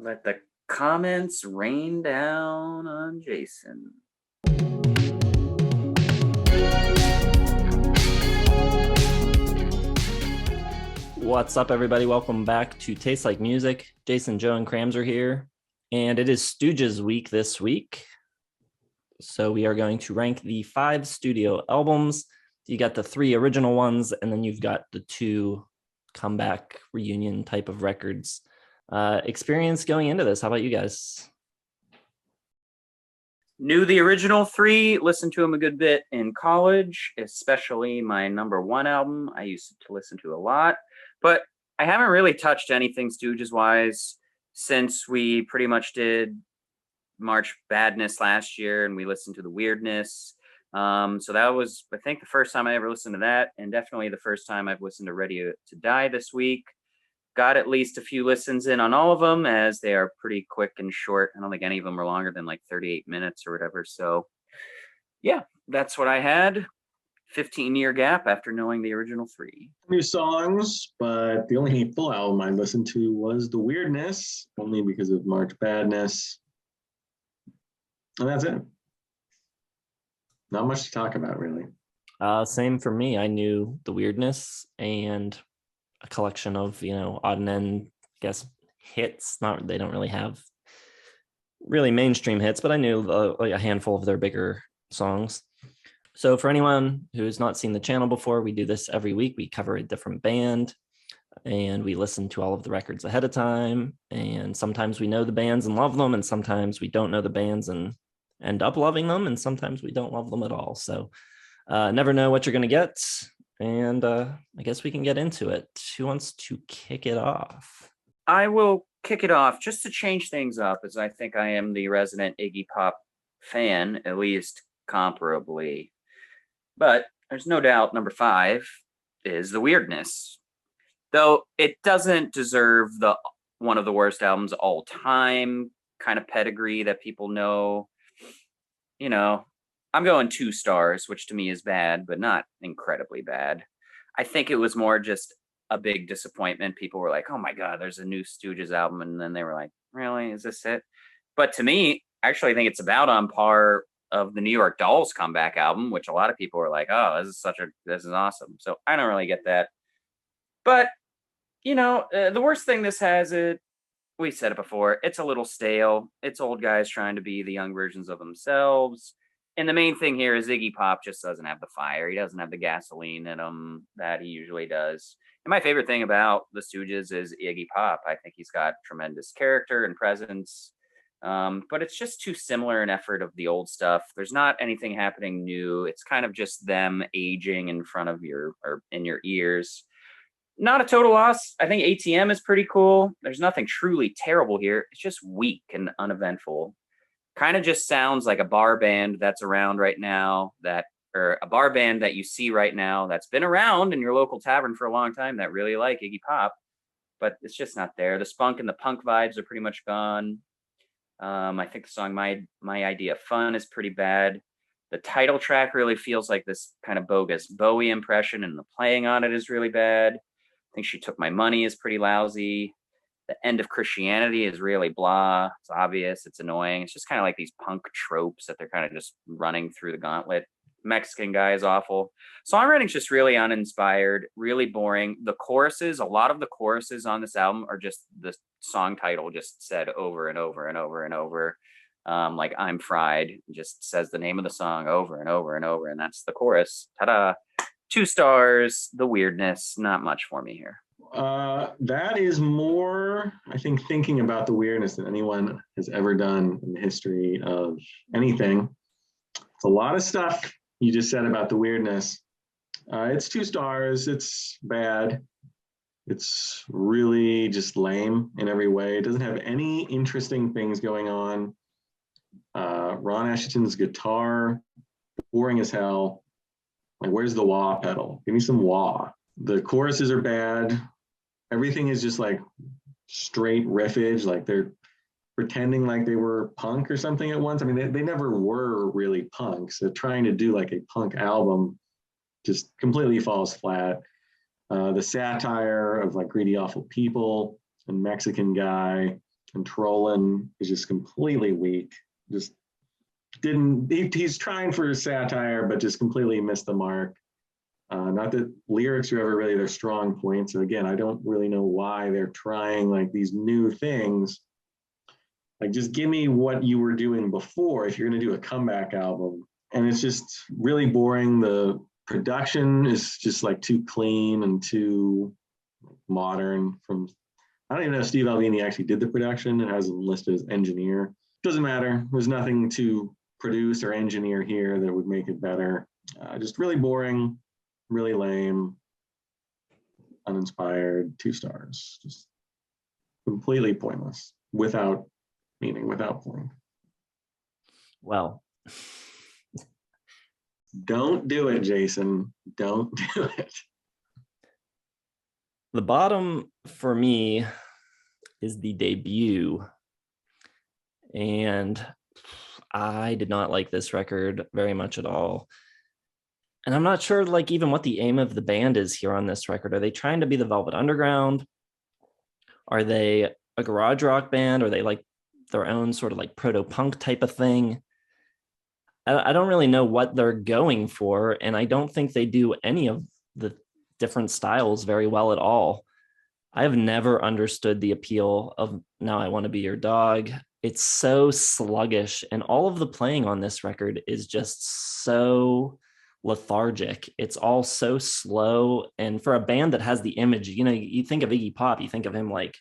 Let the comments rain down on Jason. What's up, everybody? Welcome back to Taste Like Music. Jason, Joe, and Krams are here, and it is Stooges week this week. So we are going to rank the 5 studio albums. You got the 3 original ones, and then you've got the 2 comeback reunion type of records. Experience going into this. How about you guys? Knew the original 3, listened to them a good bit in college, especially my number 1 album. I used to listen to a lot, but I haven't really touched anything Stooges-wise since we pretty much did March Badness last year, and we listened to the Weirdness. So that was, I think, the first time I ever listened to that, and definitely the first time I've listened to Ready to Die this week. Got at least a few listens in on all of them, as they are pretty quick and short. I don't think any of them are longer than like 38 minutes or whatever. So yeah, that's what I had. 15-year gap after knowing the original 3. New songs, but the only full album I listened to was The Weirdness, only because of March Badness. And that's it. Not much to talk about, really. Same for me. I knew the Weirdness and a collection of, odd and end, I guess, hits. They don't really have really mainstream hits, but I knew a handful of their bigger songs. So for anyone who's not seen the channel before, we do this every week. We cover a different band, and we listen to all of the records ahead of time. And sometimes we know the bands and love them, and sometimes we don't know the bands and end up loving them, and sometimes we don't love them at all. So never know what you're going to get. And I guess we can get into it. Who wants to kick it off? I will kick it off just to change things up, as I think I am the resident Iggy Pop fan, at least comparably. But there's no doubt number 5 is The Weirdness. Though it doesn't deserve the one of the worst albums of all time kind of pedigree that people know. I'm going 2 stars, which to me is bad, but not incredibly bad. I think it was more just a big disappointment. People were like, oh my God, there's a new Stooges album. And then they were like, really? Is this it? But to me, actually, I think it's about on par of the New York Dolls comeback album, which a lot of people were like, oh, this is awesome. So I don't really get that. But, the worst thing this has, we said it before, it's a little stale. It's old guys trying to be the young versions of themselves. And the main thing here is Iggy Pop just doesn't have the fire. He doesn't have the gasoline in him that he usually does. And my favorite thing about the Stooges is Iggy Pop. I think he's got tremendous character and presence. But it's just too similar in effort of the old stuff. There's not anything happening new. It's kind of just them aging in front of in your ears. Not a total loss. I think ATM is pretty cool. There's nothing truly terrible here. It's just weak and uneventful. Kind of just sounds like a bar band that's around right now, or a bar band that you see right now that's been around in your local tavern for a long time that really like Iggy Pop, but it's just not there. The spunk and the punk vibes are pretty much gone. I think the song My Idea of Fun is pretty bad. The title track really feels like this kind of bogus Bowie impression, and the playing on it is really bad. I think She Took My Money is pretty lousy. The End of Christianity is really blah. It's obvious. It's annoying. It's just kind of like these punk tropes that they're kind of just running through the gauntlet. Mexican guy is awful. Songwriting's just really uninspired, really boring. The choruses, a lot of the choruses on this album are just the song title just said over and over and over and over. Like I'm Fried, just says the name of the song over and over and over, and that's the chorus. Ta-da! 2 stars. The Weirdness, not much for me here. That is more, I think, thinking about The Weirdness than anyone has ever done in the history of anything. It's a lot of stuff you just said about The Weirdness. It's 2 stars. It's bad. It's really just lame in every way. It doesn't have any interesting things going on. Ron Asheton's guitar, boring as hell. Like, where's the wah pedal? Give me some wah. The choruses are bad. Everything is just like straight riffage, like they're pretending like they were punk or something at once. I mean, they never were really punk. So trying to do like a punk album just completely falls flat. The satire of like greedy, awful people and Mexican guy Controlling is just completely weak. Just he's trying for a satire, but just completely missed the mark. Not that lyrics are ever really their strong points. And again, I don't really know why they're trying like these new things. Like, just give me what you were doing before if you're going to do a comeback album. And it's just really boring. The production is just like too clean and too modern. I don't even know if Steve Albini actually did the production. It has him listed as engineer. Doesn't matter. There's nothing to produce or engineer here that would make it better. Just really boring, really lame, uninspired, 2 stars. Just completely pointless, without meaning, without point. Well, don't do it, Jason. Don't do it. The bottom for me is the debut. And I did not like this record very much at all. And I'm not sure like even what the aim of the band is here on this record. Are they trying to be the Velvet Underground? Are they a garage rock band? Are they like their own sort of like proto-punk type of thing? I don't really know what they're going for. And I don't think they do any of the different styles very well at all. I have never understood the appeal of Now I Want to Be Your Dog. It's so sluggish. And all of the playing on this record is just so lethargic. It's all so slow. And for a band that has the image, you know, you think of Iggy Pop, you think of him like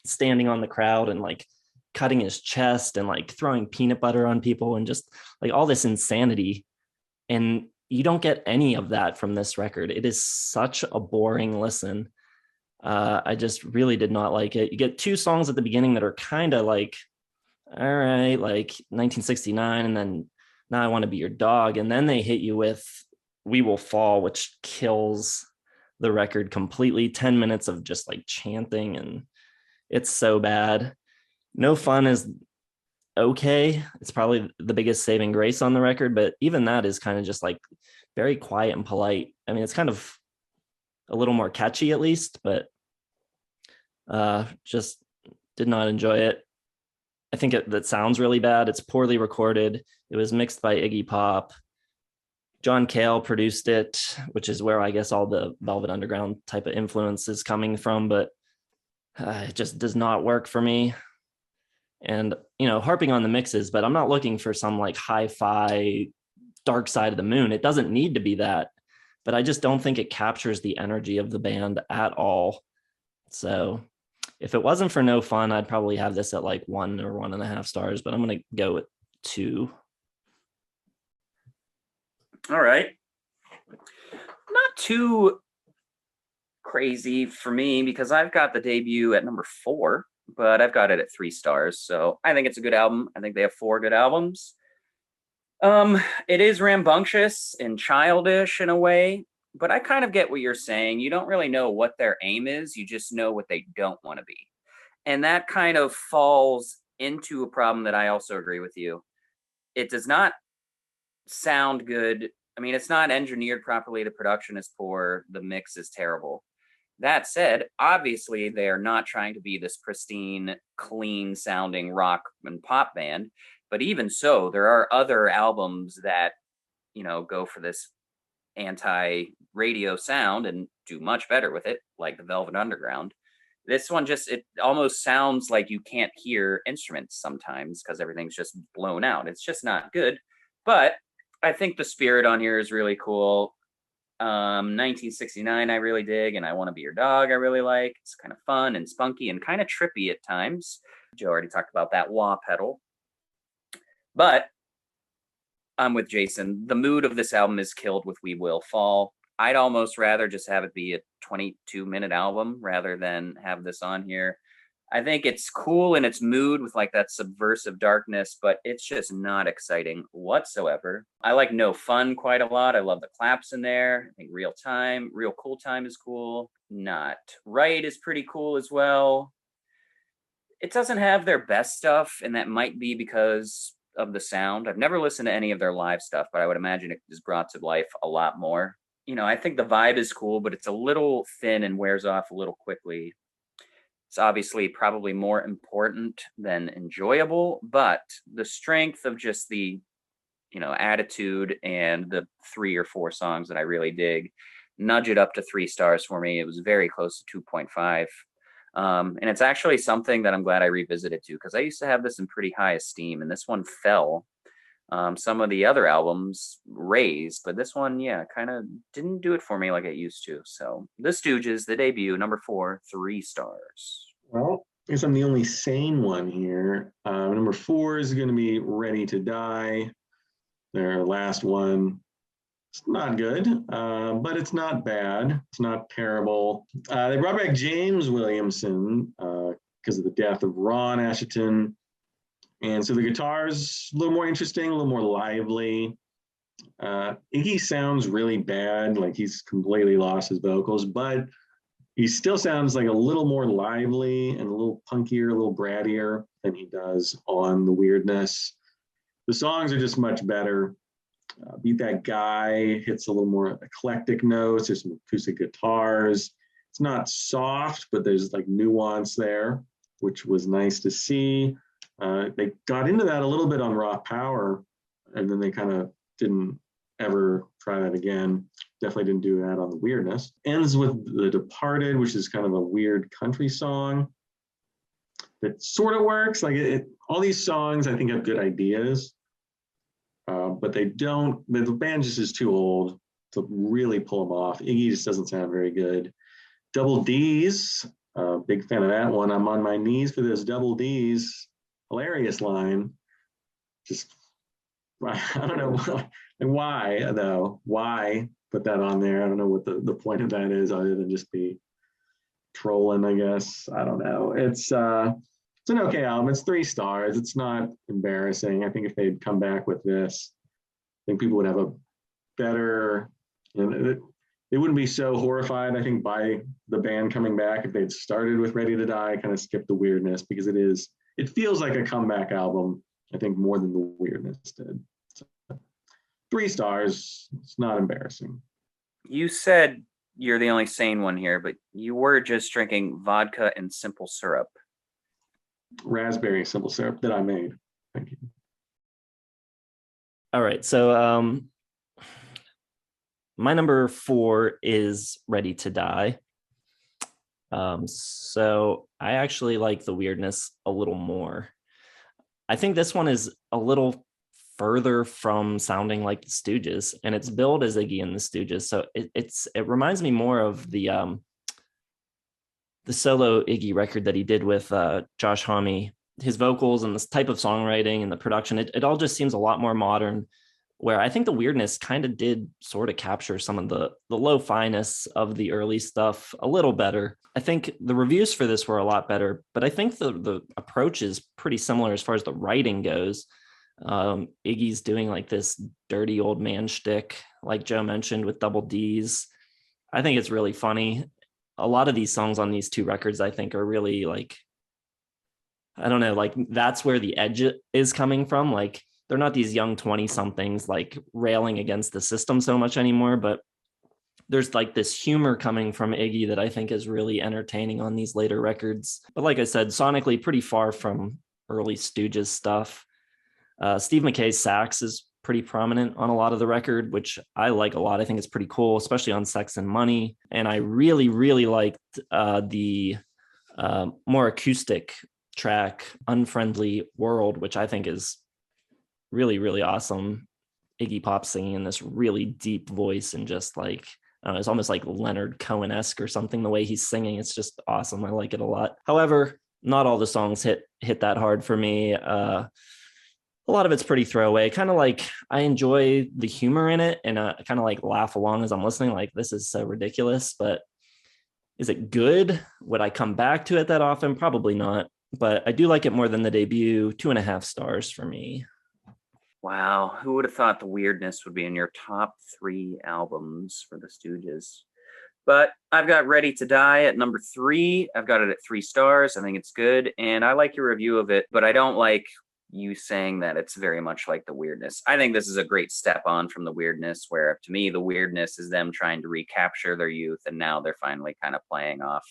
standing on the crowd and like cutting his chest and like throwing peanut butter on people and just like all this insanity. And you don't get any of that from this record. It is such a boring listen. I just really did not like it. You get 2 songs at the beginning that are kind of like, all right, like 1969, and then Now I Want to Be Your Dog. And then they hit you with We Will Fall, which kills the record completely. 10 minutes of just like chanting, and it's so bad. No Fun is okay. It's probably the biggest saving grace on the record, but even that is kind of just like very quiet and polite. I mean, it's kind of a little more catchy at least, but just did not enjoy it. I think that sounds really bad. It's poorly recorded. It was mixed by Iggy Pop. John Cale produced it, which is where I guess all the Velvet Underground type of influence is coming from, but it just does not work for me. And, you know, harping on the mixes, but I'm not looking for some like hi-fi Dark Side of the Moon. It doesn't need to be that, but I just don't think it captures the energy of the band at all. So if it wasn't for No Fun, I'd probably have this at like 1 or 1.5 stars, but I'm going to go with 2. All right. Not too crazy for me because I've got the debut at number 4, but I've got it at 3 stars. So I think it's a good album. I think they have 4 good albums. It is rambunctious and childish in a way, but I kind of get what you're saying. You don't really know what their aim is. You just know what they don't want to be. And that kind of falls into a problem that I also agree with you. It does not sound good. I mean, it's not engineered properly. The production is poor. The mix is terrible. That said, obviously, they are not trying to be this pristine, clean sounding rock and pop band. But even so, there are other albums that, you know, go for this anti-radio sound and do much better with it, like the Velvet Underground. This one just, it almost sounds like you can't hear instruments sometimes because everything's just blown out. It's just not good. But I think the spirit on here is really cool. 1969 I really dig, and I Want to Be Your Dog I really like. It's kind of fun and spunky and kind of trippy at times. Joe already talked about that wah pedal. But I'm with Jason. The mood of this album is killed with We Will Fall. I'd almost rather just have it be a 22-minute album rather than have this on here. I think it's cool in its mood with like that subversive darkness, but it's just not exciting whatsoever. I like No Fun quite a lot. I love the claps in there. I think Real Cool Time is cool. Not Right is pretty cool as well. It doesn't have their best stuff, and that might be because of the sound. I've never listened to any of their live stuff, but I would imagine it is brought to life a lot more. You know, I think the vibe is cool, but it's a little thin and wears off a little quickly. It's obviously probably more important than enjoyable, but the strength of just the, attitude and the 3 or 4 songs that I really dig nudge it up to 3 stars for me. It was very close to 2.5. And it's actually something that I'm glad I revisited too, because I used to have this in pretty high esteem, and this one fell. Some of the other albums raised, but this one, yeah, kind of didn't do it for me like it used to. So the Stooges, the debut, number 4, 3 stars. Well, I guess I'm the only sane one here. Number 4 is going to be Ready to Die. Their last one. It's not good, but it's not bad. It's not terrible. They brought back James Williamson because of the death of Ron Asheton. And so the guitar's a little more interesting, a little more lively. Iggy sounds really bad, like he's completely lost his vocals, but he still sounds like a little more lively and a little punkier, a little brattier than he does on the Weirdness. The songs are just much better. Beat That Guy hits a little more eclectic notes. There's some acoustic guitars. It's not soft, but there's like nuance there, which was nice to see. They got into that a little bit on Raw Power, and then they kind of didn't ever try that again. Definitely didn't do that on the Weirdness. Ends with The Departed, which is kind of a weird country song that sort of works. Like all these songs, I think, have good ideas, but they don't. The band just is too old to really pull them off. Iggy just doesn't sound very good. Double D's, big fan of that one. I'm on my knees for this Double D's. Hilarious line. Just, I don't know why though. Why put that on there? I don't know what the point of that is, other than just be trolling, I guess. I don't know. It's an okay album. It's 3 stars. It's not embarrassing. I think if they'd come back with this, I think people would have a better, they wouldn't be so horrified, I think, by the band coming back if they'd started with Ready to Die, kind of skipped the Weirdness, because it feels like a comeback album, I think, more than the Weirdness did. So, 3 stars. It's not embarrassing. You said you're the only sane one here, but you were just drinking vodka and simple syrup. Raspberry simple syrup that I made. Thank you. All right. So my number 4 is Ready to Die. So I actually like the Weirdness a little more. I think this one is a little further from sounding like the Stooges, and it's billed as Iggy and the Stooges. So it reminds me more of the solo Iggy record that he did with Josh Homme. His vocals and this type of songwriting and the production, it all just seems a lot more modern, where I think the Weirdness kind of did sort of capture some of the lo-fi-ness of the early stuff a little better. I think the reviews for this were a lot better, but I think the approach is pretty similar as far as the writing goes. Iggy's doing like this dirty old man shtick, like Joe mentioned, with Double D's. I think it's really funny. A lot of these songs on these 2 records, I think, are really like, I don't know, like that's where the edge is coming from. Like they're not these young 20-somethings like railing against the system so much anymore, but there's like this humor coming from Iggy that I think is really entertaining on these later records. But like I said, sonically pretty far from early Stooges stuff. Steve Mackay's sax is pretty prominent on a lot of the record, which I like a lot. I think it's pretty cool, especially on Sex and Money. And I really, really liked the more acoustic track, Unfriendly World, which I think is really, really awesome. Iggy Pop singing in this really deep voice, and just like, I don't know, it's almost like Leonard Cohen-esque or something, the way he's singing. It's just awesome. I like it a lot. However, not all the songs hit that hard for me. A lot of it's pretty throwaway. Kind of like, I enjoy the humor in it, and I kind of like laugh along as I'm listening, like, this is so ridiculous. But is it good? Would I come back to it that often? Probably not. But I do like it more than the debut. 2.5 stars for me. Wow, who would have thought the Weirdness would be in your top 3 albums for the Stooges? But I've got Ready to Die at number 3. I've got it at 3 stars. I think it's good, and I like your review of it, but I don't like you saying that it's very much like the Weirdness. I think this is a great step on from the Weirdness, where to me the Weirdness is them trying to recapture their youth, and now they're finally kind of playing off,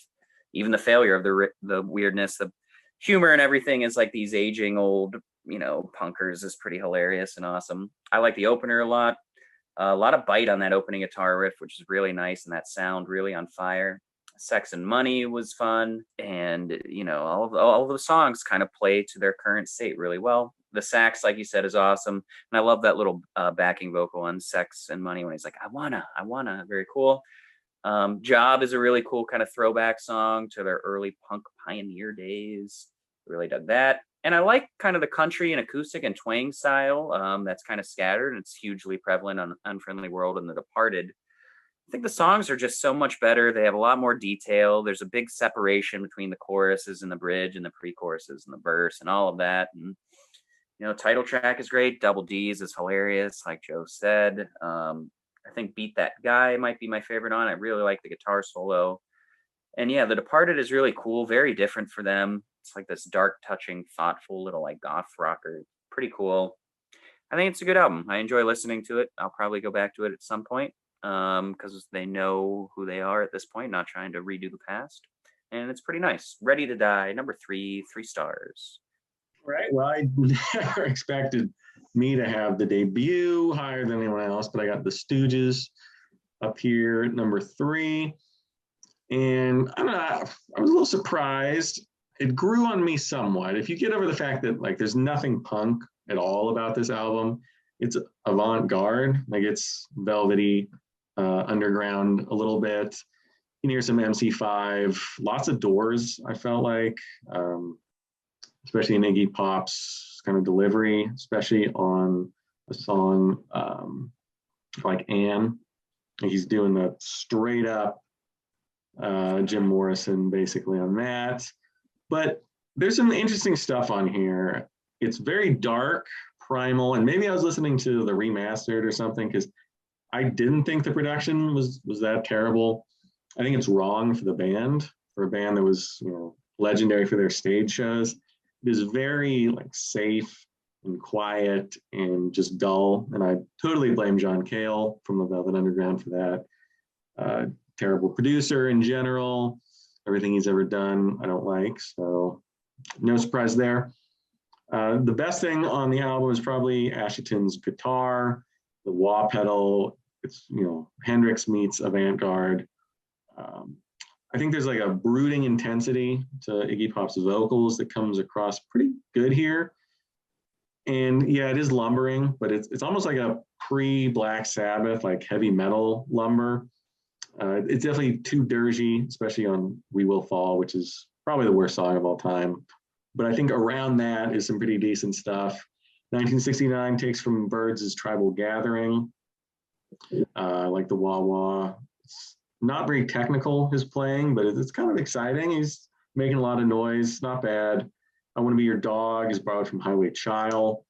even the failure of the weirdness, the humor and everything is like these aging old, punkers is pretty hilarious and awesome. I like the opener a lot. A lot of bite on that opening guitar riff, which is really nice, and that sound really on fire. Sex and Money was fun, and all of the songs kind of play to their current state really well. The sax, like you said, is awesome, and I love that little backing vocal on Sex and Money when he's like, I wanna, very cool. Job is a really cool kind of throwback song to their early punk pioneer days. Really dug that. And I like kind of the country and acoustic and twang style that's kind of scattered, and it's hugely prevalent on Unfriendly World and The Departed. I think the songs are just so much better. They have a lot more detail. There's a big separation between the choruses and the bridge and the pre-choruses and the verse and all of that. And, title track is great. Double D's is hilarious, like Joe said. I think Beat That Guy might be my favorite on. I really like the guitar solo. And yeah, The Departed is really cool. Very different for them. It's like this dark, touching, thoughtful little like goth rocker. Pretty cool. I think it's a good album. I enjoy listening to it. I'll probably go back to it at some point because they know who they are at this point, not trying to redo the past. And it's pretty nice. Ready to Die, number 3, 3 stars. Right. Well, I never expected me to have the debut higher than anyone else, but I got the Stooges up here at number 3. And I don't know, I was a little surprised. It grew on me somewhat. If you get over the fact that like there's nothing punk at all about this album, it's avant-garde, like it's velvety, underground a little bit. You can hear some MC5, lots of Doors, I felt like, especially in Iggy Pop's kind of delivery, especially on a song like Ann. He's doing the straight up Jim Morrison basically on that. But there's some interesting stuff on here. It's very dark, primal, and maybe I was listening to the remastered or something because I didn't think the production was that terrible. I think it's wrong for the band, for a band that was legendary for their stage shows. It is very like safe and quiet and just dull, and I totally blame John Cale from the Velvet Underground for that. Terrible producer in general. Everything he's ever done, I don't like. So no surprise there. The best thing on the album is probably Asheton's guitar, the wah pedal. It's, Hendrix meets avant-garde. I think there's like a brooding intensity to Iggy Pop's vocals that comes across pretty good here. And yeah, it is lumbering, but it's almost like a pre-Black Sabbath, like heavy metal lumber. It's definitely too dirgy, especially on We Will Fall, which is probably the worst song of all time. But I think around that is some pretty decent stuff. 1969 takes from Byrds' Tribal Gathering, like the wah wah. It's not very technical, his playing, but it's kind of exciting. He's making a lot of noise, not bad. I Want to Be Your Dog is borrowed from Highway Child.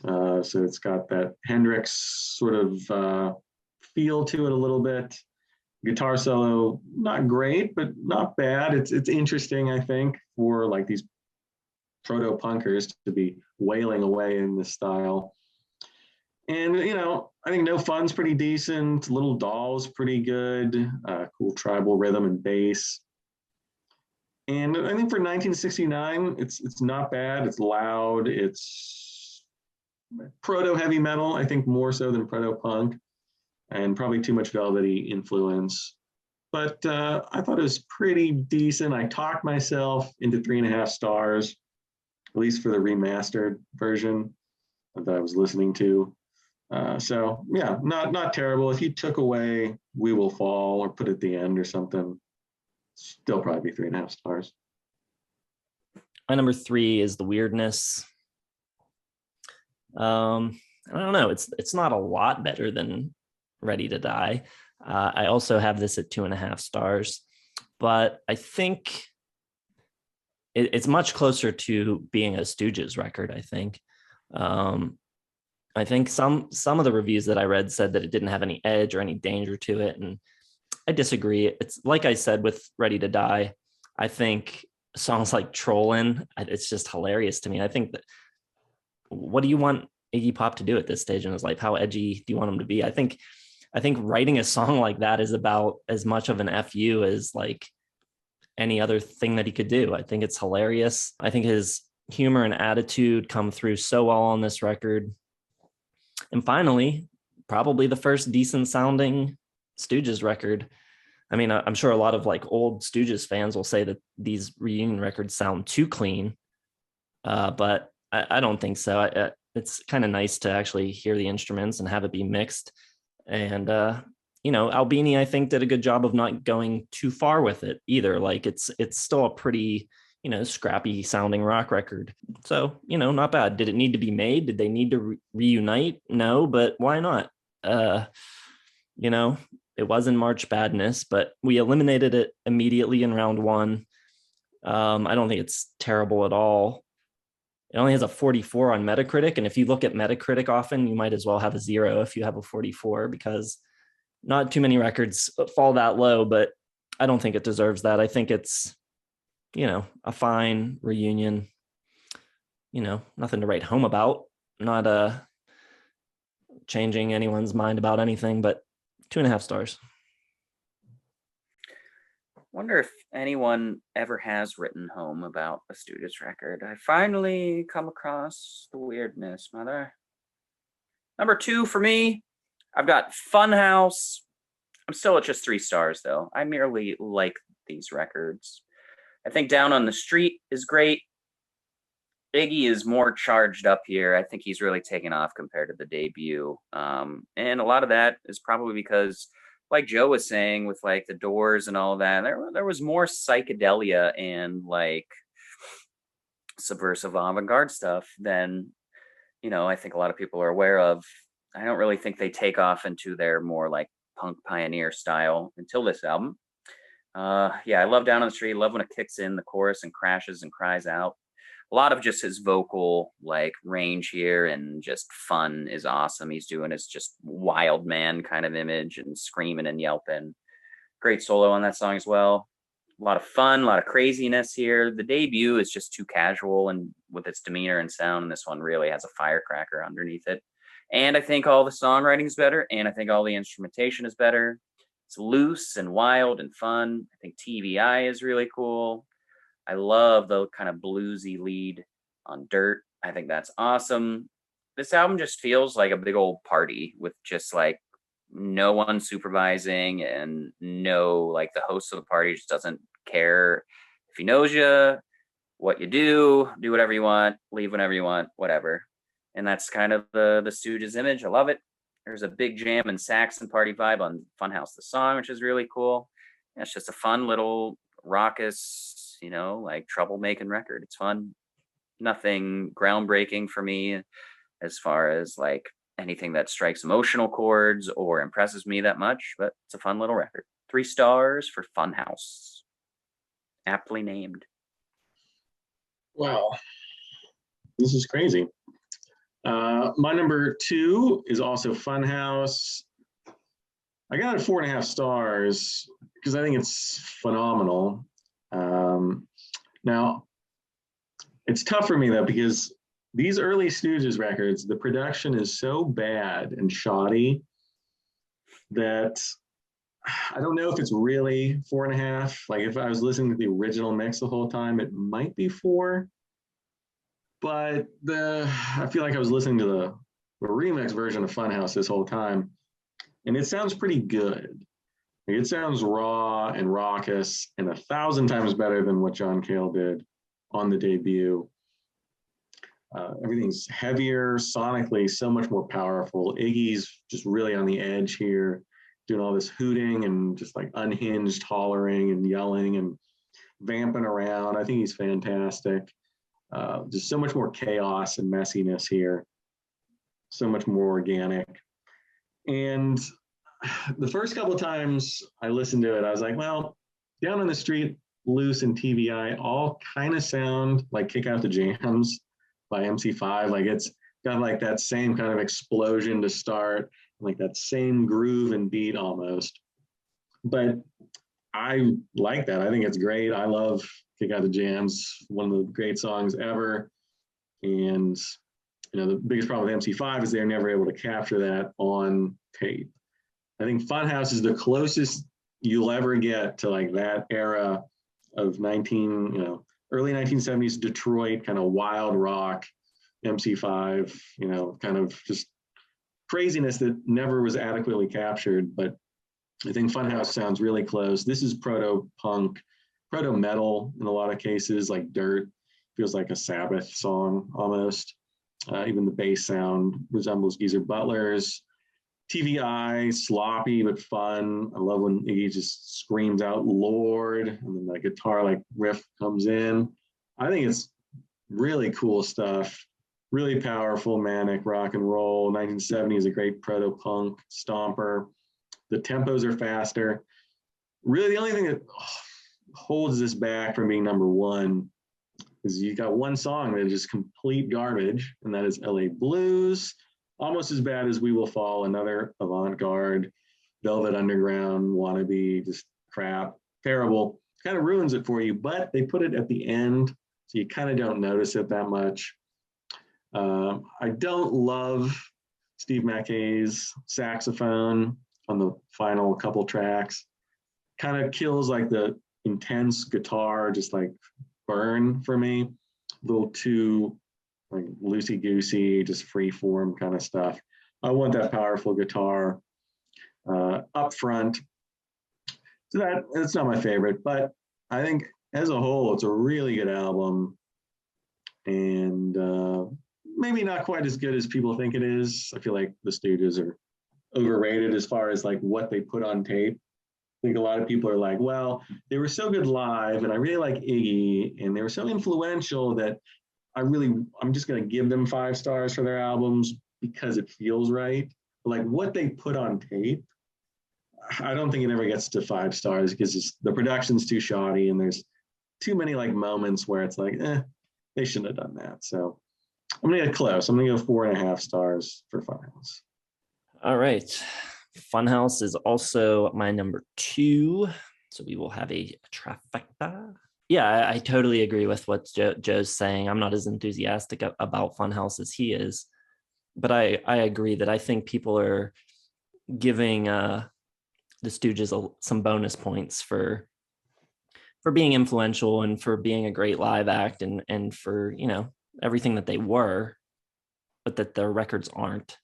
So it's got that Hendrix sort of feel to it a little bit. Guitar solo, not great, but not bad. It's interesting, I think, for like these proto-punkers to be wailing away in this style. And, I think No Fun's pretty decent. Little Doll's pretty good. Cool tribal rhythm and bass. And I think for 1969, it's not bad. It's loud. It's proto-heavy metal, I think more so than proto-punk. And probably too much velvety influence. But I thought it was pretty decent. I talked myself into 3.5 stars, at least for the remastered version that I was listening to. So yeah, not terrible. If you took away We Will Fall or put it at the end or something, still probably be 3.5 stars. My number 3 is The Weirdness. I don't know. It's not a lot better than Ready to Die. I also have this at 2.5 stars, but I think it's much closer to being a Stooges record. I think some of the reviews that I read said that it didn't have any edge or any danger to it, and I disagree. It's like I said with Ready to Die. I think songs like Trollin', it's just hilarious to me. I think that what do you want Iggy Pop to do at this stage in his life? How edgy do you want him to be? I think writing a song like that is about as much of an FU as like any other thing that he could do. I think it's hilarious. I think his humor and attitude come through so well on this record. And finally, probably the first decent sounding Stooges record. I mean, I'm sure a lot of like old Stooges fans will say that these reunion records sound too clean, but I don't think so. It's kind of nice to actually hear the instruments and have it be mixed. And Albini, I think, did a good job of not going too far with it either. Like it's still a pretty, scrappy sounding rock record. So, not bad. Did it need to be made? Did they need to reunite? No, but why not? It was in March Badness, but we eliminated it immediately in round one. I don't think it's terrible at all. It only has a 44 on Metacritic. And if you look at Metacritic often, you might as well have a 0 if you have a 44, because not too many records fall that low, but I don't think it deserves that. I think it's, a fine reunion, nothing to write home about, not changing anyone's mind about anything, but 2.5 stars. Wonder if anyone ever has written home about a Stooges record. I finally come across the weirdness, mother. Number 2 for me, I've got Funhouse. I'm still at just 3 stars, though. I merely like these records. I think Down on the Street is great. Iggy is more charged up here. I think he's really taken off compared to the debut. And a lot of that is probably because, like Joe was saying, with like the Doors and all that, there was more psychedelia and like subversive avant-garde stuff than, I think a lot of people are aware of. I don't really think they take off into their more like punk pioneer style until this album. I love Down on the Street. Love when it kicks in the chorus and crashes and cries out. A lot of just his vocal like range here and just fun is awesome. He's doing his just wild man kind of image and screaming and yelping. Great solo on that song as well. A lot of fun, a lot of craziness here. The debut is just too casual and with its demeanor and sound. And this one really has a firecracker underneath it. And I think all the songwriting is better. And I think all the instrumentation is better. It's loose and wild and fun. I think TVI is really cool. I love the kind of bluesy lead on Dirt. I think that's awesome. This album just feels like a big old party with just like no one supervising and no, like the host of the party just doesn't care if he knows you, what you do whatever you want, leave whenever you want, whatever. And that's kind of the Stooges image. I love it. There's a big jam and sax and party vibe on Funhouse, the song, which is really cool. And it's just a fun little raucous, like troublemaking record. It's fun. Nothing groundbreaking for me as far as like anything that strikes emotional chords or impresses me that much, but it's a fun little record. 3 stars for Funhouse. Aptly named. Wow. This is crazy. My number 2 is also Funhouse. I got it 4.5 stars because I think it's phenomenal. Now, it's tough for me though, because these early Stooges records, the production is so bad and shoddy that I don't know if it's really 4.5. Like if I was listening to the original mix the whole time, it might be 4. But I feel like I was listening to the remix version of Funhouse this whole time, and it sounds pretty good. Like it sounds raw and raucous and 1,000 times better than what John Cale did on the debut. Everything's heavier, sonically so much more powerful. Iggy's just really on the edge here, doing all this hooting and just like unhinged hollering and yelling and vamping around. I think he's fantastic. Just so much more chaos and messiness here, so much more organic. And the first couple of times I listened to it, I was like, well, Down on the Street, Loose, and TVI all kind of sound like Kick Out the Jams by MC5. Like it's got like that same kind of explosion to start, like that same groove and beat almost. But I like that. I think it's great. I love Kick Out the Jams, one of the great songs ever. And the biggest problem with MC5 is they're never able to capture that on tape. I think Funhouse is the closest you'll ever get to like that era of early 1970s Detroit, kind of wild rock, MC5, kind of just craziness that never was adequately captured. But I think Funhouse sounds really close. This is proto-punk, proto-metal in a lot of cases, like Dirt. Feels like a Sabbath song almost. Even the bass sound resembles Geezer Butler's. TVI, sloppy but fun. I love when Iggy just screams out "Lord" and then the guitar like riff comes in. I think it's really cool stuff. Really powerful, manic rock and roll. 1970 is a great proto-punk stomper. The tempos are faster. Really, the only thing that holds this back from being number one is you got one song that is just complete garbage, and that is LA Blues. Almost as bad as We Will Fall, another avant-garde, Velvet Underground wannabe, just crap, terrible. Kind of ruins it for you, but they put it at the end, so you kind of don't notice it that much. I don't love Steve Mackay's saxophone on the final couple tracks. Kind of kills like the intense guitar, just like burn for me. A little too like loosey-goosey, just free form kind of stuff. I want that powerful guitar up front. So that's not my favorite, but I think as a whole, it's a really good album. And maybe not quite as good as people think it is. I feel like the Stooges are overrated as far as like what they put on tape. I think a lot of people are like, well, they were so good live, and I really like Iggy, and they were so influential that I'm just going to give them 5 stars for their albums because it feels right. But like what they put on tape, I don't think it ever gets to 5 stars because the production's too shoddy and there's too many like moments where it's like, they shouldn't have done that. So I'm going to get close. I'm going to go 4.5 stars for Funhouse. All right. Funhouse is also my number 2. So we will have a trifecta. Yeah, I totally agree with what Joe's saying. I'm not as enthusiastic about Funhouse as he is, but I agree that I think people are giving the Stooges some bonus points for being influential and for being a great live act and for everything that they were, but that their records aren't.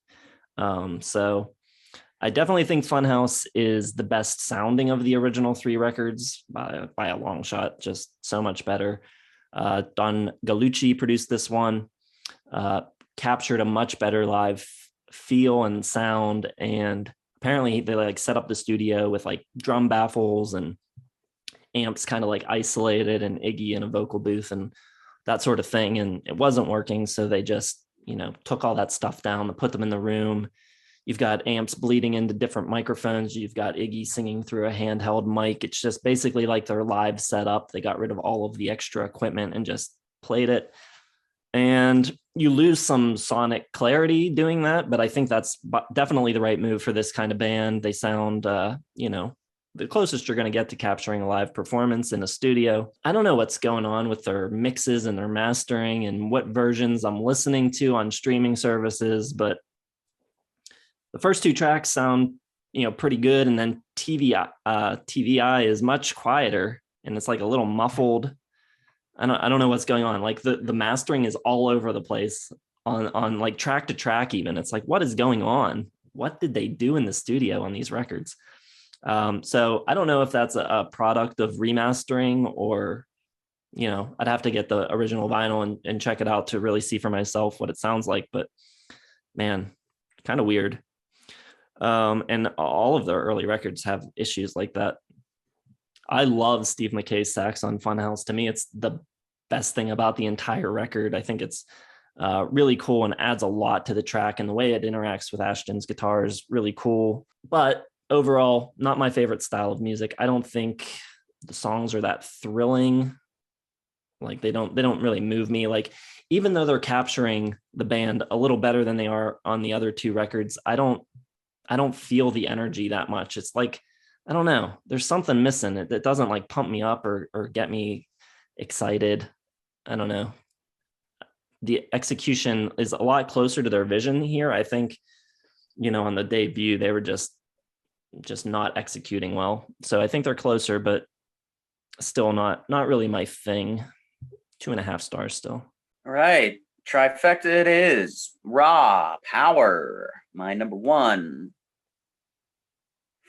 So I definitely think Funhouse is the best sounding of the original 3 records by a long shot, just so much better. Don Gallucci produced this one, captured a much better live feel and sound. And apparently they like set up the studio with like drum baffles and amps kind of like isolated and Iggy in a vocal booth and that sort of thing. And it wasn't working. So they just, took all that stuff down and put them in the room. You've got amps bleeding into different microphones. You've got Iggy singing through a handheld mic. It's just basically like their live setup. They got rid of all of the extra equipment and just played it. And you lose some sonic clarity doing that, but I think that's definitely the right move for this kind of band. They sound, the closest you're going to get to capturing a live performance in a studio. I don't know what's going on with their mixes and their mastering and what versions I'm listening to on streaming services, but the first 2 tracks sound, pretty good. And then TVI is much quieter and it's like a little muffled. I don't know what's going on. Like the mastering is all over the place on like track to track even. It's like, what is going on? What did they do in the studio on these records? So I don't know if that's a product of remastering or, I'd have to get the original vinyl and check it out to really see for myself what it sounds like. But man, kind of weird. And all of their early records have issues like that. I love Steve Mackay's sax on Funhouse. To me, it's the best thing about the entire record. I think it's really cool and adds a lot to the track, and the way it interacts with Asheton's guitar is really cool. But overall, not my favorite style of music. I don't think the songs are that thrilling. Like they don't really move me. Like even though they're capturing the band a little better than they are on the other 2 records, I don't feel the energy that much. It's like, I don't know, there's something missing. It doesn't like pump me up or get me excited. I don't know. The execution is a lot closer to their vision here. I think, on the debut, they were just not executing well. So I think they're closer, but still not really my thing. 2.5 stars still. All right. Trifecta it is. Raw Power, my number one.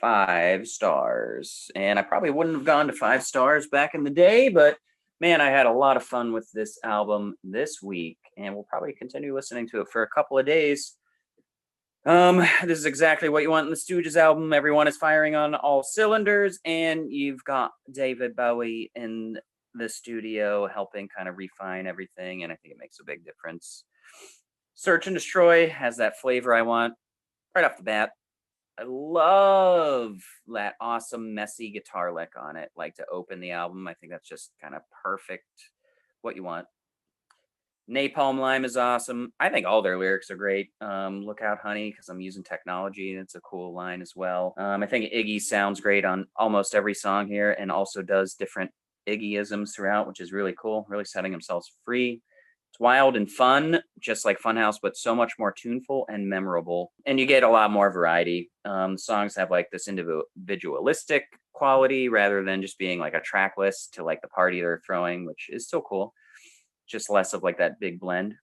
5 stars. And I probably wouldn't have gone to 5 stars back in the day, but man, I had a lot of fun with this album this week, and we'll probably continue listening to it for a couple of days. This is exactly what you want in the Stooges album. Everyone is firing on all cylinders, and you've got David Bowie in the studio helping kind of refine everything, and I think it makes a big difference. Search and Destroy has that flavor I want right off the bat. I love that awesome messy guitar lick on it, like to open the album. I think that's just kind of perfect, what you want. Napalm Lime is awesome. I think all their lyrics are great. Look out, honey, because I'm using technology. It's a cool line as well. I think Iggy sounds great on almost every song here, and also does different Iggyisms throughout, which is really cool, really setting himself free. It's wild and fun, just like Funhouse, but so much more tuneful and memorable. And you get a lot more variety. Songs have like this individualistic quality rather than just being like a track list to like the party they're throwing, which is still cool. Just less of like that big blend.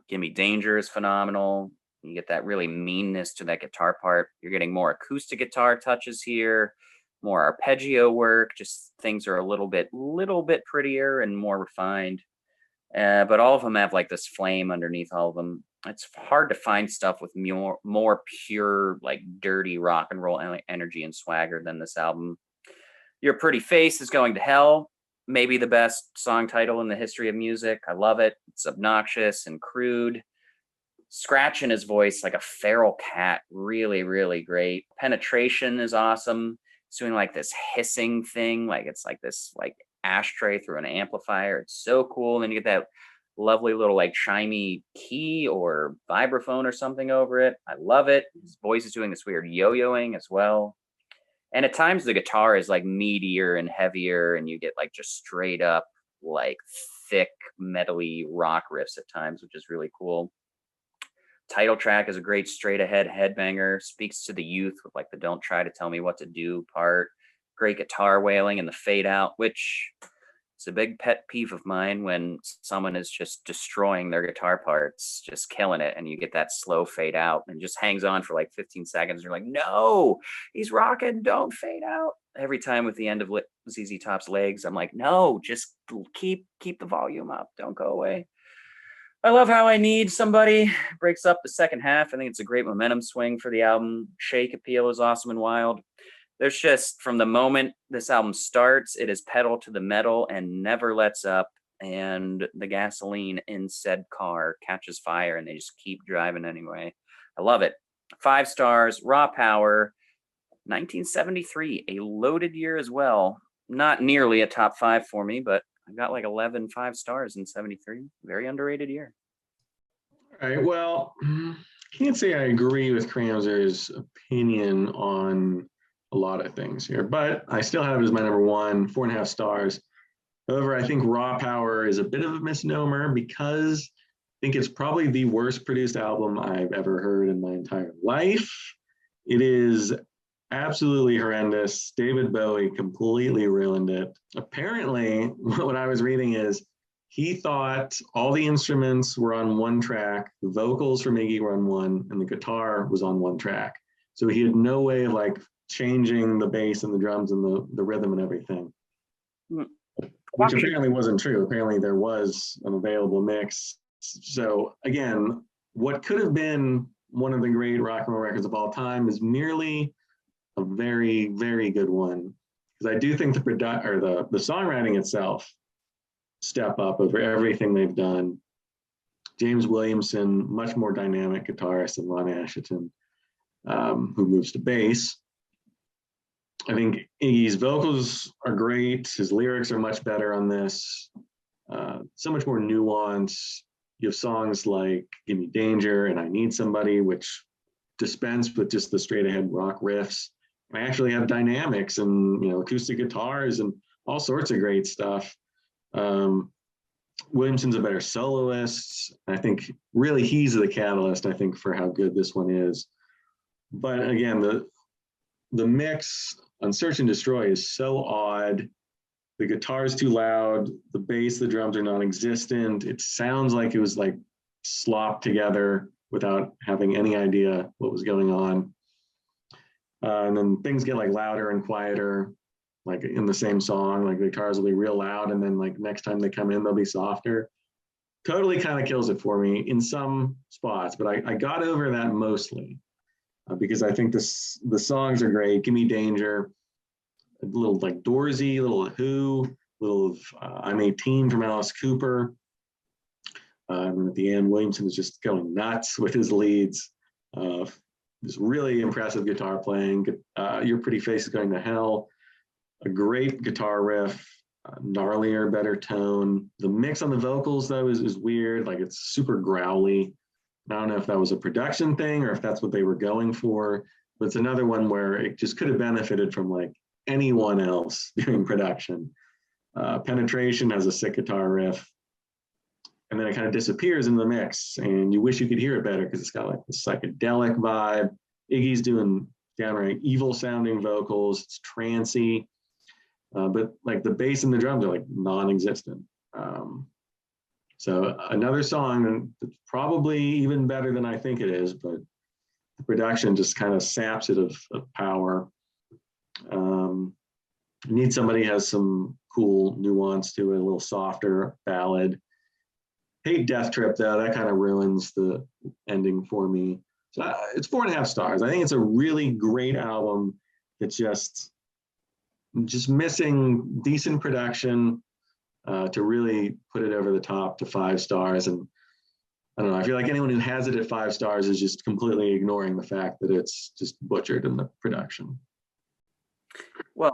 Gimme Danger is phenomenal. You get that really meanness to that guitar part. You're getting more acoustic guitar touches here, more arpeggio work. Just things are a little bit prettier and more refined. But all of them have like this flame underneath all of them. It's hard to find stuff with more pure, like dirty rock and roll energy and swagger than this album. Your Pretty Face is Going to Hell. Maybe the best song title in the history of music. I love it. It's obnoxious and crude. Scratch in his voice like a feral cat. Really, really great. Penetration is awesome. It's doing like this hissing thing. Like it's like this like ashtray through an amplifier. It's so cool. And then you get that lovely little like chimey key or vibraphone or something over it. I love it. His voice is doing this weird yo-yoing as well. And at times the guitar is like meatier and heavier, and you get like just straight up like thick metally rock riffs at times, which is really cool. Title track is a great straight ahead headbanger, speaks to the youth with like the don't try to tell me what to do part. Great guitar wailing and the fade out, which is a big pet peeve of mine when someone is just destroying their guitar parts, just killing it, and you get that slow fade out and just hangs on for like 15 seconds. You're like, no, he's rocking, don't fade out. Every time with the end of ZZ Top's Legs, I'm like, no, just keep the volume up, don't go away. I love How I Need Somebody. Breaks up the second half. I think it's a great momentum swing for the album. Shake Appeal is awesome and wild. There's just, from the moment this album starts, it is pedal to the metal and never lets up. And the gasoline in said car catches fire and they just keep driving anyway. I love it. 5 stars, Raw Power, 1973, a loaded year as well. Not nearly a top 5 for me, but I got like 11 5 stars in 73. Very underrated year. All right. Well, can't say I agree with Kramser's opinion on a lot of things here, but I still have it as my number one, 4.5 stars. However, I think Raw Power is a bit of a misnomer because I think it's probably the worst produced album I've ever heard in my entire life. It is absolutely horrendous. David Bowie completely ruined it. Apparently, what I was reading is he thought all the instruments were on one track, the vocals from Iggy were on one, and the guitar was on one track. So he had no way of like changing the bass and the drums and the rhythm and everything, which apparently wasn't true. Apparently there was an available mix. So again, what could have been one of the great rock and roll records of all time is merely a very, very good one. Because I do think the songwriting itself step up over everything they've done. James Williamson, much more dynamic guitarist than Ron Asheton, who moves to bass. I think Iggy's vocals are great. His lyrics are much better on this. So much more nuance. You have songs like Gimme Danger and I Need Somebody, which dispense with just the straight ahead rock riffs. I actually have dynamics and acoustic guitars and all sorts of great stuff. Williamson's a better soloist. I think really he's the catalyst, I think, for how good this one is. But again, the mix on Search and Destroy is so odd. The guitar is too loud. The bass, the drums are non-existent. It sounds like it was like slopped together without having any idea what was going on. And then things get like louder and quieter, like in the same song. Like the guitars will be real loud, and then like next time they come in, they'll be softer. Totally kind of kills it for me in some spots, but I got over that mostly because I think the songs are great. Give Me Danger, a little like Doorsy, a little Who, a little of I'm 18 from Alice Cooper. And the Ann Williamson is just going nuts with his leads. This really impressive guitar playing. Your Pretty Face is Going to Hell. A great guitar riff, gnarlier, better tone. The mix on the vocals though is weird. Like it's super growly. I don't know if that was a production thing or if that's what they were going for, but it's another one where it just could have benefited from like anyone else doing production. Penetration has a sick guitar riff, and then it kind of disappears in the mix, and you wish you could hear it better because it's got like the psychedelic vibe. Iggy's doing downright evil sounding vocals. It's trancy, but like the bass and the drums are like non-existent. So another song that's probably even better than I think it is, but the production just kind of saps it of power. You need somebody who has some cool nuance to it, a little softer ballad. Hate Death Trip though, that kind of ruins the ending for me. So it's 4.5 stars. I think it's a really great album. It's just missing decent production to really put it over the top to 5 stars. And I don't know, I feel like anyone who has it at 5 stars is just completely ignoring the fact that it's just butchered in the production. Well,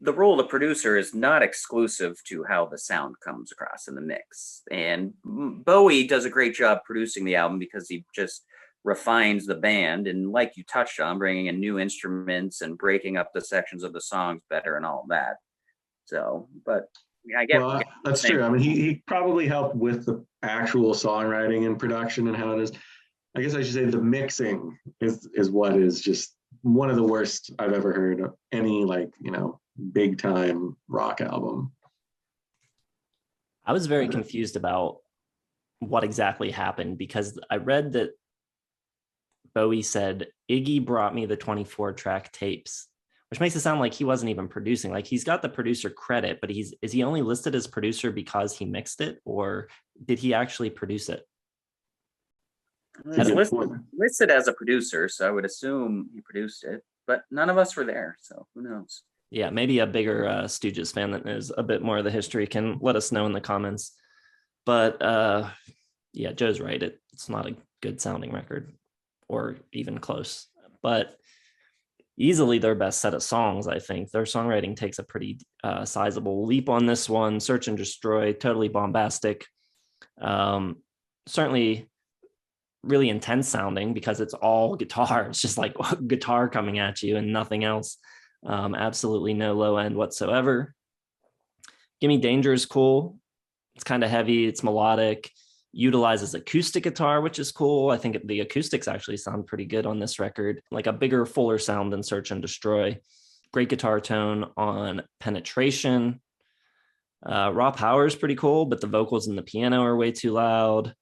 the role of the producer is not exclusive to how the sound comes across in the mix. And Bowie does a great job producing the album because he just refines the band. And like you touched on, bringing in new instruments and breaking up the sections of the songs better and all that. So, but I get. Well, that's true. I mean, he probably helped with the actual songwriting and production and how it is. I guess I should say the mixing is what is just one of the worst I've ever heard of any big time rock album. I was very confused about what exactly happened because I read that Bowie said Iggy brought me the 24 track tapes, which makes it sound like he wasn't even producing. Like he's got the producer credit, but is he only listed as producer because he mixed it, or did he actually produce it? He's listed as a producer, so I would assume he produced it, but none of us were there, so who knows? Yeah, maybe a bigger Stooges fan that knows a bit more of the history can let us know in the comments. But yeah, Joe's right. It's not a good sounding record or even close, but easily their best set of songs, I think. Their songwriting takes a pretty sizable leap on this one. Search and Destroy, totally bombastic. Certainly really intense sounding because it's all guitar. It's just like guitar coming at you and nothing else. Absolutely no low end whatsoever. Gimme Danger is cool. It's kind of heavy. It's melodic. Utilizes acoustic guitar, which is cool. I think the acoustics actually sound pretty good on this record, like a bigger, fuller sound than Search and Destroy. Great guitar tone on Penetration. Raw power is pretty cool, but the vocals and the piano are way too loud.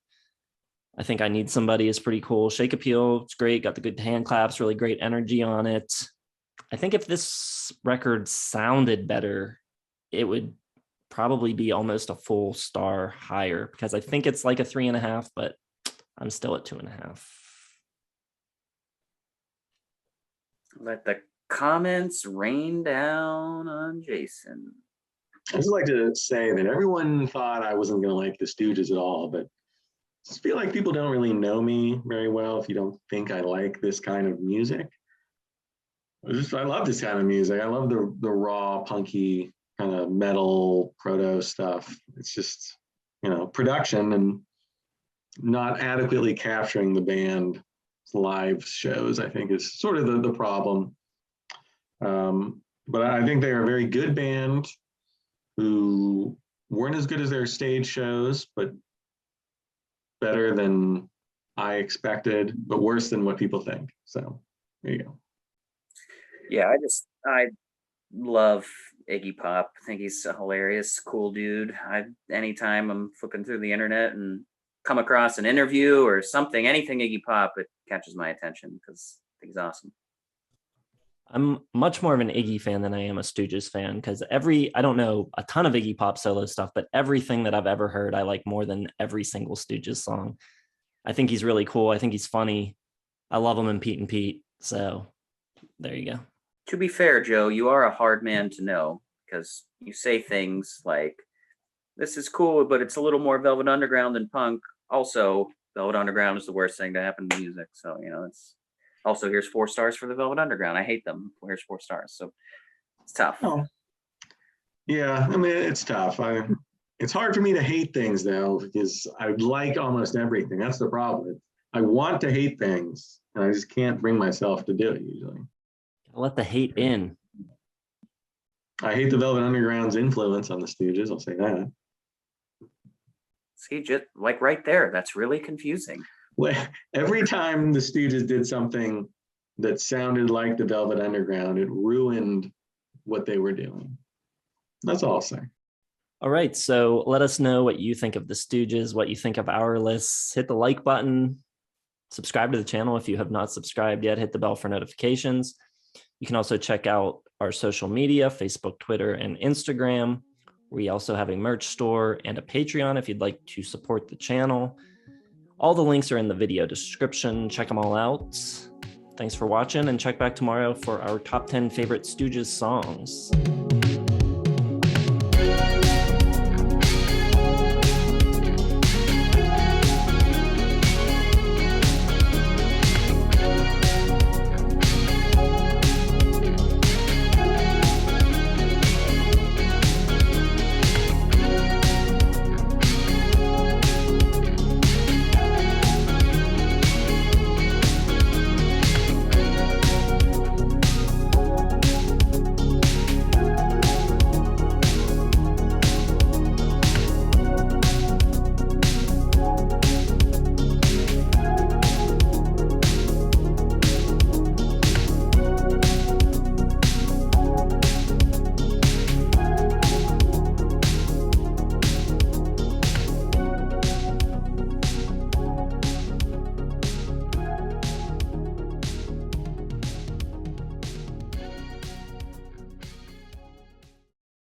I think I Need Somebody is pretty cool. Shake Appeal, it's great. Got the good hand claps, really great energy on it. I think if this record sounded better, it would probably be almost a full star higher because I think it's like a 3.5, but I'm still at 2.5. Let the comments rain down on Jason. I just like to say that everyone thought I wasn't going to like the Stooges at all, but I just feel like people don't really know me very well if you don't think I like this kind of music. I love this kind of music. I love the raw, punky, kind of metal, proto stuff. It's just, production and not adequately capturing the band's live shows, I think is sort of the problem. But I think they're a very good band who weren't as good as their stage shows, but better than I expected, but worse than what people think. So there you go. Yeah, I love Iggy Pop. I think he's a hilarious, cool dude. Anytime I'm flipping through the internet and come across an interview or something, anything Iggy Pop, it catches my attention because I think he's awesome. I'm much more of an Iggy fan than I am a Stooges fan, because I don't know a ton of Iggy Pop solo stuff, but everything that I've ever heard, I like more than every single Stooges song. I think he's really cool. I think he's funny. I love him in Pete and Pete. So there you go. To be fair, Joe, you are a hard man to know because you say things like, this is cool, but it's a little more Velvet Underground than punk. Also, Velvet Underground is the worst thing to happen to music. So, it's also, here's 4 stars for the Velvet Underground. I hate them. Here's 4 stars. So it's tough. Oh. Yeah, I mean, it's tough. It's hard for me to hate things, though, because I like almost everything. That's the problem. I want to hate things, and I just can't bring myself to do it usually. Let the hate in. I hate the Velvet Underground's influence on the Stooges. I'll say that. See, just like right there, that's really confusing. Well, every time the Stooges did something that sounded like the Velvet Underground, it ruined what they were doing. That's all I'll say. All right, so let us know what you think of the Stooges, what you think of our lists. Hit the like button, subscribe to the channel if you have not subscribed yet, hit the bell for notifications. You can also check out our social media, Facebook, Twitter, and Instagram. We also have a merch store and a Patreon if you'd like to support the channel. All the links are in the video description. Check them all out. Thanks for watching, and check back tomorrow for our top 10 favorite Stooges songs.